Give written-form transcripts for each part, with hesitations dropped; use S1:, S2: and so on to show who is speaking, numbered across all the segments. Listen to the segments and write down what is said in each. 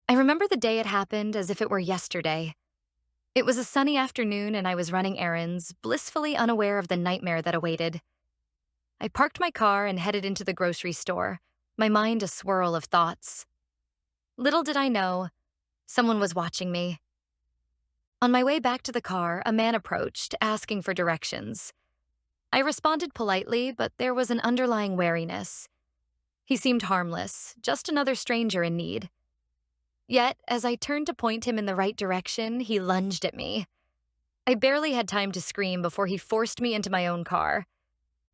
S1: I remember the day it happened as if it were yesterday. It was a sunny afternoon and I was running errands, blissfully unaware of the nightmare that awaited. I parked my car and headed into the grocery store, my mind a swirl of thoughts. Little did I know, someone was watching me. On my way back to the car, a man approached, asking for directions. I responded politely, but there was an underlying wariness. He seemed harmless, just another stranger in need. Yet, as I turned to point him in the right direction, he lunged at me. I barely had time to scream before he forced me into my own car.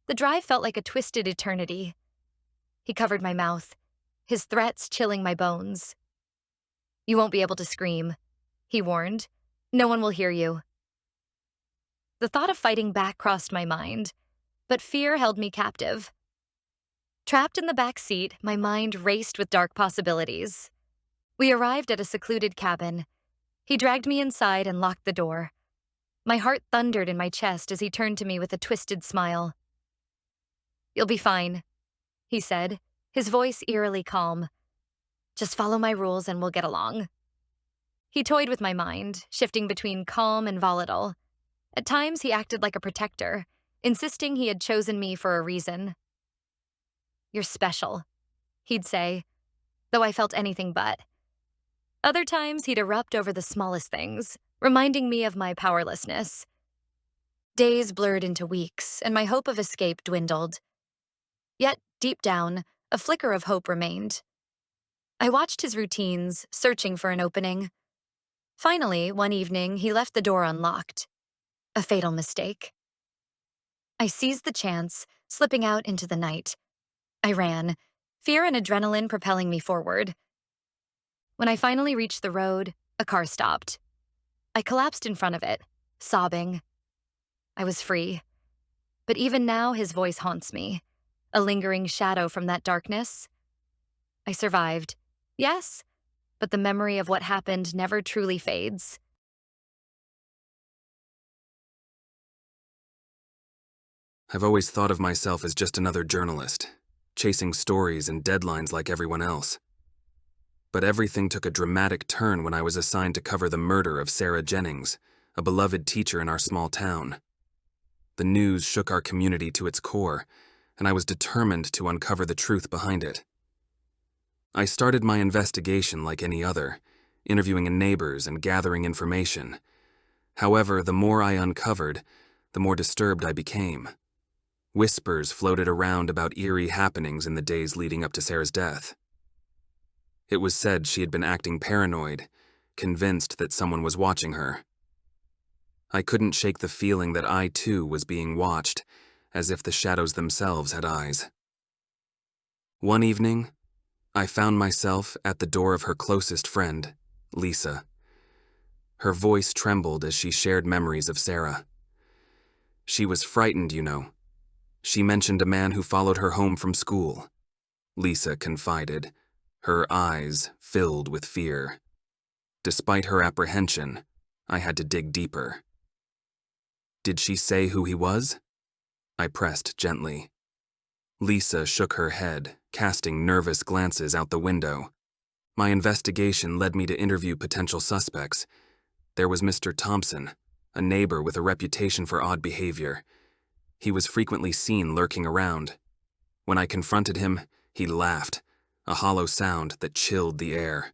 S1: The drive felt like a twisted eternity. He covered my mouth, his threats chilling my bones. "You won't be able to scream," he warned. "No one will hear you." The thought of fighting back crossed my mind, but fear held me captive. Trapped in the back seat, my mind raced with dark possibilities. We arrived at a secluded cabin. He dragged me inside and locked the door. My heart thundered in my chest as he turned to me with a twisted smile. "You'll be fine," he said, his voice eerily calm. "Just follow my rules and we'll get along." He toyed with my mind, shifting between calm and volatile. At times, he acted like a protector, insisting he had chosen me for a reason. "You're special," he'd say, though I felt anything but. Other times, he'd erupt over the smallest things, reminding me of my powerlessness. Days blurred into weeks, and my hope of escape dwindled. Yet, deep down, a flicker of hope remained. I watched his routines, searching for an opening. Finally, one evening, he left the door unlocked. A fatal mistake. I seized the chance, slipping out into the night. I ran, fear and adrenaline propelling me forward. When I finally reached the road, a car stopped. I collapsed in front of it, sobbing. I was free. But even now, his voice haunts me, a lingering shadow from that darkness. I survived, yes, but the memory of what happened never truly fades.
S2: I've always thought of myself as just another journalist, chasing stories and deadlines like everyone else. But everything took a dramatic turn when I was assigned to cover the murder of Sarah Jennings, a beloved teacher in our small town. The news shook our community to its core, and I was determined to uncover the truth behind it. I started my investigation like any other, interviewing neighbors and gathering information. However, the more I uncovered, the more disturbed I became. Whispers floated around about eerie happenings in the days leading up to Sarah's death. It was said she had been acting paranoid, convinced that someone was watching her. I couldn't shake the feeling that I too was being watched, as if the shadows themselves had eyes. One evening, I found myself at the door of her closest friend, Lisa. Her voice trembled as she shared memories of Sarah. She was frightened, you know. She mentioned a man who followed her home from school. Lisa confided, her eyes filled with fear. Despite her apprehension, I had to dig deeper. Did she say who he was? I pressed gently. Lisa shook her head, casting nervous glances out the window. My investigation led me to interview potential suspects. There was Mr. Thompson, a neighbor with a reputation for odd behavior. He was frequently seen lurking around. When I confronted him, he laughed, a hollow sound that chilled the air.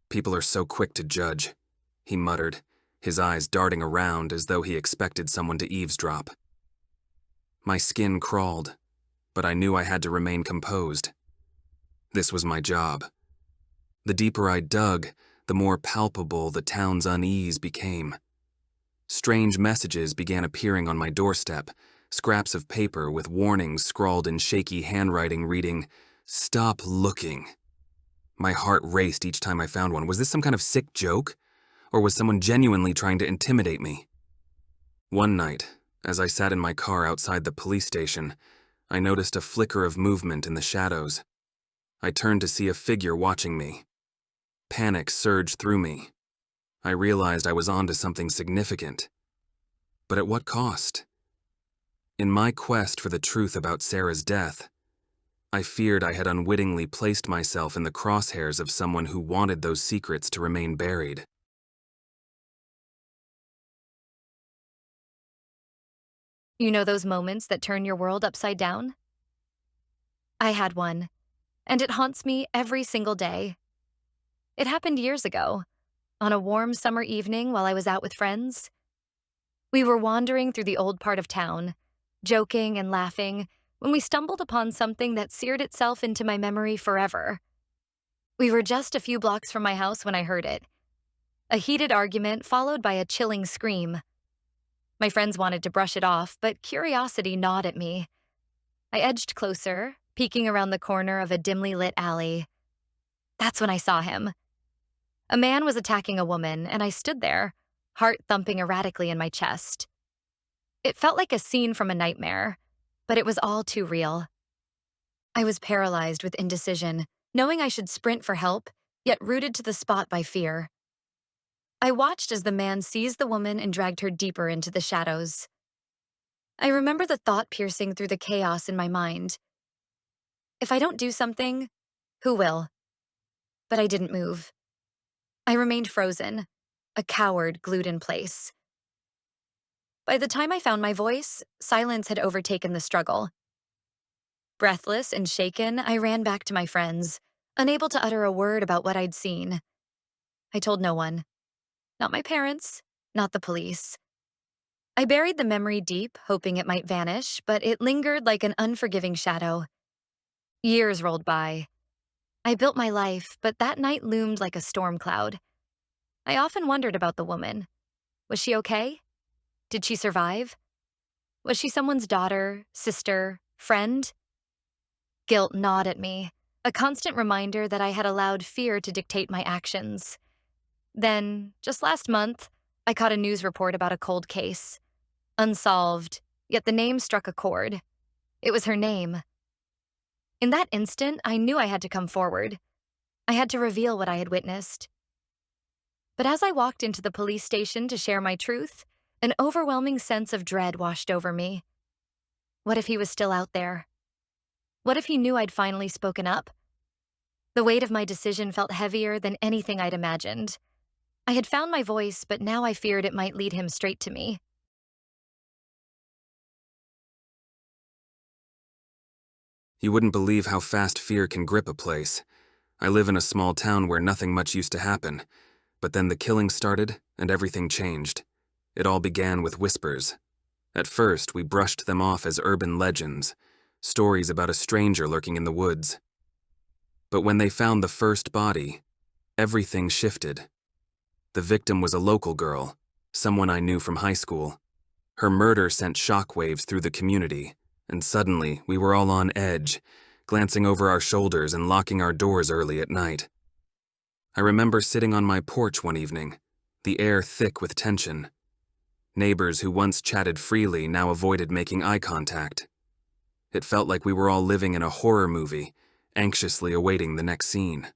S2: "People are so quick to judge," he muttered, his eyes darting around as though he expected someone to eavesdrop. My skin crawled, but I knew I had to remain composed. This was my job. The deeper I dug, the more palpable the town's unease became. Strange messages began appearing on my doorstep, scraps of paper with warnings scrawled in shaky handwriting reading, "Stop looking." My heart raced each time I found one. Was this some kind of sick joke? Or was someone genuinely trying to intimidate me? One night, as I sat in my car outside the police station, I noticed a flicker of movement in the shadows. I turned to see a figure watching me. Panic surged through me. I realized I was onto something significant. But at what cost? In my quest for the truth about Sarah's death, I feared I had unwittingly placed myself in the crosshairs of someone who wanted those secrets to remain buried.
S1: You know those moments that turn your world upside down? I had one, and it haunts me every single day. It happened years ago, on a warm summer evening while I was out with friends. We were wandering through the old part of town, joking and laughing, when we stumbled upon something that seared itself into my memory forever. We were just a few blocks from my house when I heard it. A heated argument followed by a chilling scream. My friends wanted to brush it off, but curiosity gnawed at me. I edged closer, peeking around the corner of a dimly lit alley. That's when I saw him. A man was attacking a woman, and I stood there, heart thumping erratically in my chest. It felt like a scene from a nightmare, but it was all too real. I was paralyzed with indecision, knowing I should sprint for help, yet rooted to the spot by fear. I watched as the man seized the woman and dragged her deeper into the shadows. I remember the thought piercing through the chaos in my mind. If I don't do something, who will? But I didn't move. I remained frozen, a coward glued in place. By the time I found my voice, silence had overtaken the struggle. Breathless and shaken, I ran back to my friends, unable to utter a word about what I'd seen. I told no one. Not my parents, not the police. I buried the memory deep, hoping it might vanish, but it lingered like an unforgiving shadow. Years rolled by. I built my life, but that night loomed like a storm cloud. I often wondered about the woman. Was she okay? Did she survive? Was she someone's daughter, sister, friend? Guilt gnawed at me, a constant reminder that I had allowed fear to dictate my actions. Then, just last month, I caught a news report about a cold case. Unsolved, yet the name struck a chord. It was her name. In that instant, I knew I had to come forward. I had to reveal what I had witnessed. But as I walked into the police station to share my truth, an overwhelming sense of dread washed over me. What if he was still out there? What if he knew I'd finally spoken up? The weight of my decision felt heavier than anything I'd imagined. I had found my voice, but now I feared it might lead him straight to me.
S2: You wouldn't believe how fast fear can grip a place. I live in a small town where nothing much used to happen, but then the killing started and everything changed. It all began with whispers. At first, we brushed them off as urban legends, stories about a stranger lurking in the woods. But when they found the first body, everything shifted. The victim was a local girl, someone I knew from high school. Her murder sent shockwaves through the community, and suddenly we were all on edge, glancing over our shoulders and locking our doors early at night. I remember sitting on my porch one evening, the air thick with tension. Neighbors who once chatted freely now avoided making eye contact. It felt like we were all living in a horror movie, anxiously awaiting the next scene.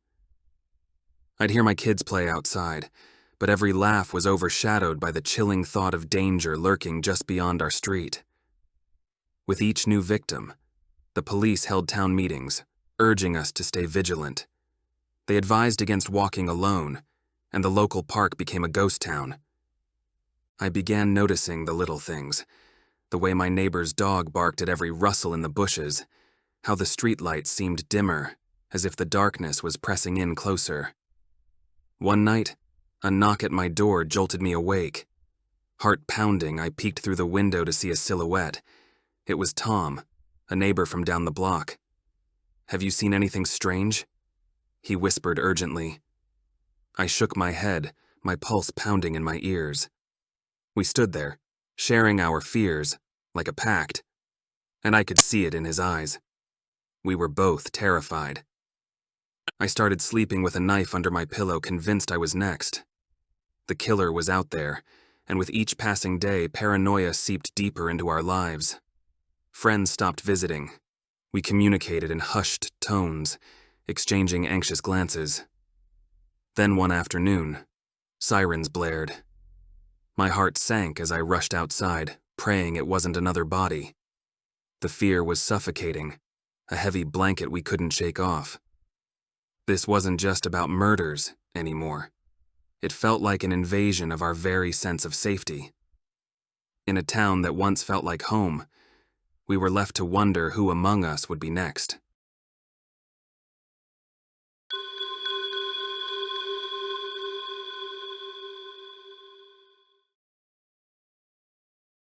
S2: I'd hear my kids play outside, but every laugh was overshadowed by the chilling thought of danger lurking just beyond our street. With each new victim, the police held town meetings, urging us to stay vigilant. They advised against walking alone, and the local park became a ghost town. I began noticing the little things, the way my neighbor's dog barked at every rustle in the bushes, how the streetlights seemed dimmer, as if the darkness was pressing in closer. One night, a knock at my door jolted me awake. Heart pounding, I peeked through the window to see a silhouette. It was Tom, a neighbor from down the block. "Have you seen anything strange?" he whispered urgently. I shook my head, my pulse pounding in my ears. We stood there, sharing our fears, like a pact, and I could see it in his eyes. We were both terrified. I started sleeping with a knife under my pillow, convinced I was next. The killer was out there, and with each passing day, paranoia seeped deeper into our lives. Friends stopped visiting. We communicated in hushed tones, exchanging anxious glances. Then one afternoon, sirens blared. My heart sank as I rushed outside, praying it wasn't another body. The fear was suffocating, a heavy blanket we couldn't shake off. This wasn't just about murders anymore. It felt like an invasion of our very sense of safety. In a town that once felt like home, we were left to wonder who among us would be next.